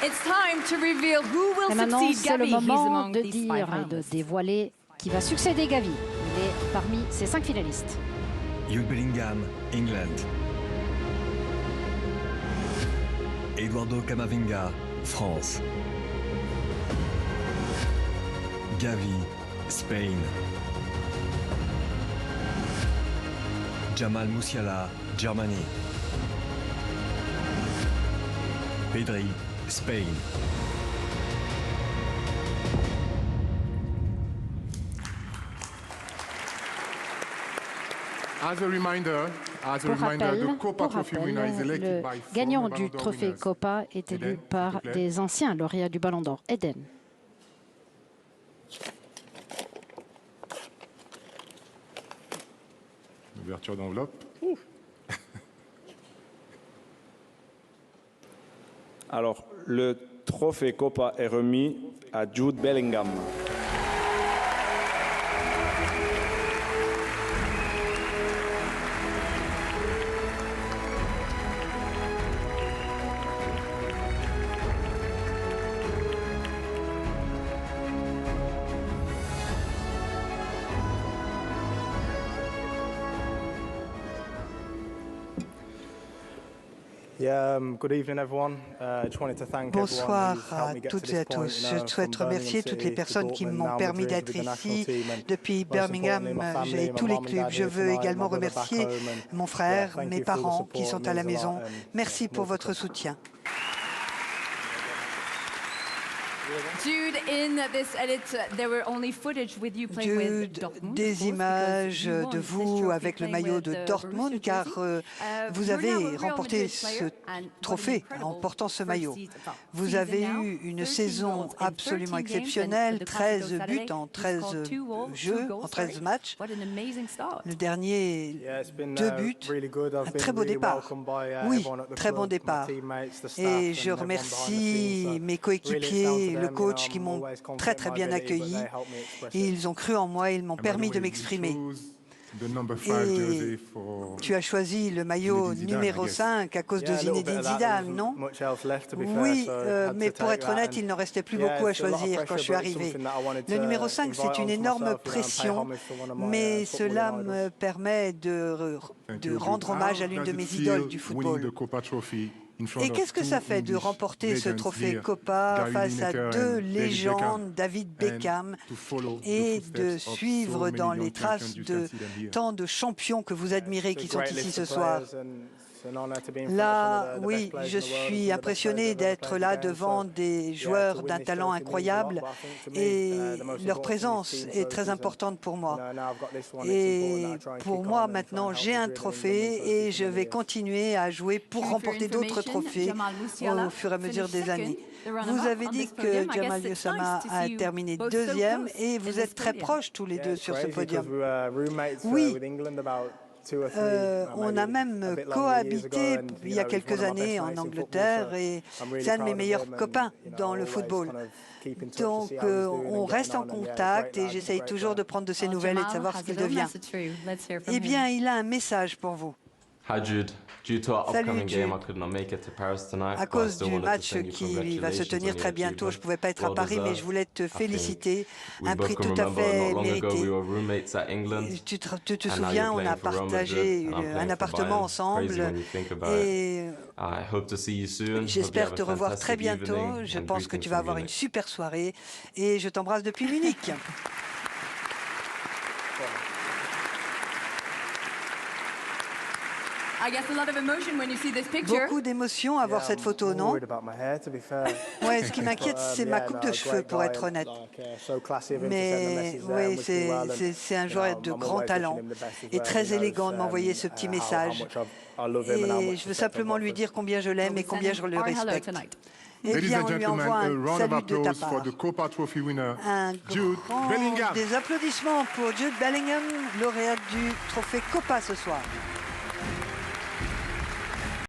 It's time to reveal who will Et maintenant, succeed c'est le Gavi. He's moment among de these dire five et de finalists. dévoiler qui va succéder Gavi. Il est parmi ces 5 finalistes. Jude Bellingham, England. Eduardo Camavinga, France. Gavi, Spain. Jamal Musiala, Germany. Pedri, Spain. Pour rappel, le gagnant du trophée Copa est élu par des anciens lauréats du Ballon d'Or. Eden. Ouverture d'enveloppe. Alors, le trophée Copa est remis à Jude Bellingham. Bonsoir à toutes et à tous. Je souhaite remercier toutes les personnes qui m'ont permis d'être ici depuis Birmingham et tous les clubs. Je veux également remercier mon frère, mes parents qui sont à la maison. Merci pour votre soutien. Jude, in this edit, there were only footage with you playing with Jude, Dortmund, des images de vous avec le maillot de Dortmund, car vous avez remporté ce trophée en portant ce maillot. Vous avez eu une saison absolument exceptionnelle, 13 buts en 13 jeux, en 13 matchs. Le dernier, 2 buts, un très beau départ. Oui, très bon départ. Et je remercie mes coéquipiers, le coach qui m'ont très bien accueilli. Et ils ont cru en moi et ils m'ont permis de m'exprimer. Et tu as choisi le maillot numéro 5 à cause de Zinedine Zidane, non? Oui, mais pour être honnête, il n'en restait plus beaucoup à choisir quand je suis arrivé. Le numéro 5, c'est une énorme pression, mais cela me permet de rendre hommage à l'une de mes idoles du football. Et qu'est-ce que ça fait de remporter ce trophée Copa face à deux légendes, David Beckham, et de suivre dans les traces de tant de champions que vous admirez qui sont ici ce soir? Là, oui, je suis impressionné d'être là devant des joueurs d'un talent incroyable et leur présence est très importante pour moi. Et pour moi, maintenant, j'ai un trophée et je vais continuer à jouer pour remporter d'autres trophées au fur et à mesure des années. Vous avez dit que Jamal Musiala a terminé deuxième et vous êtes très proches tous les deux sur ce podium. Oui. On a même cohabité il y a quelques années en Angleterre et c'est un de mes meilleurs copains dans le football. Donc, on reste en contact et j'essaye toujours de prendre de ses nouvelles et de savoir ce qu'il devient. Eh bien, il a un message pour vous. Hi Jude. Due to our Salut, upcoming game, I Jude. could not make it to Paris tonight. À but I cause still du wanted to match send you qui va se tenir congratulations très on your bientôt, je ne achievement. pouvais pas être à Well Paris, mais deserved. je voulais te I think féliciter. we Un both prix can tout à remember fait not long ago mérité. we were roommates at England. Tu te And now souviens, you're on a playing for Real partagé Madrid, and I'm playing un for appartement Bayern. ensemble Crazy when you think about it. et I hope to see you soon. Hope you j'espère have te a revoir très fantastic bientôt. evening, Je and pense que greetings tu vas from avoir une Munich. super soirée et je t'embrasse depuis Munich. I guess a lot of emotion when you see this picture. Beaucoup d'émotions à voir cette photo, non? Ouais, ce qui m'inquiète, c'est ma coupe de cheveux, pour être honnête. Mais oui, c'est un joueur de grand talent et très élégant de m'envoyer ce petit message. Et je veux simplement lui dire combien je l'aime et combien je le respecte. Eh bien, on lui envoie un salut de ta part. Un grand des applaudissements pour Jude Bellingham, lauréat du trophée Copa ce soir.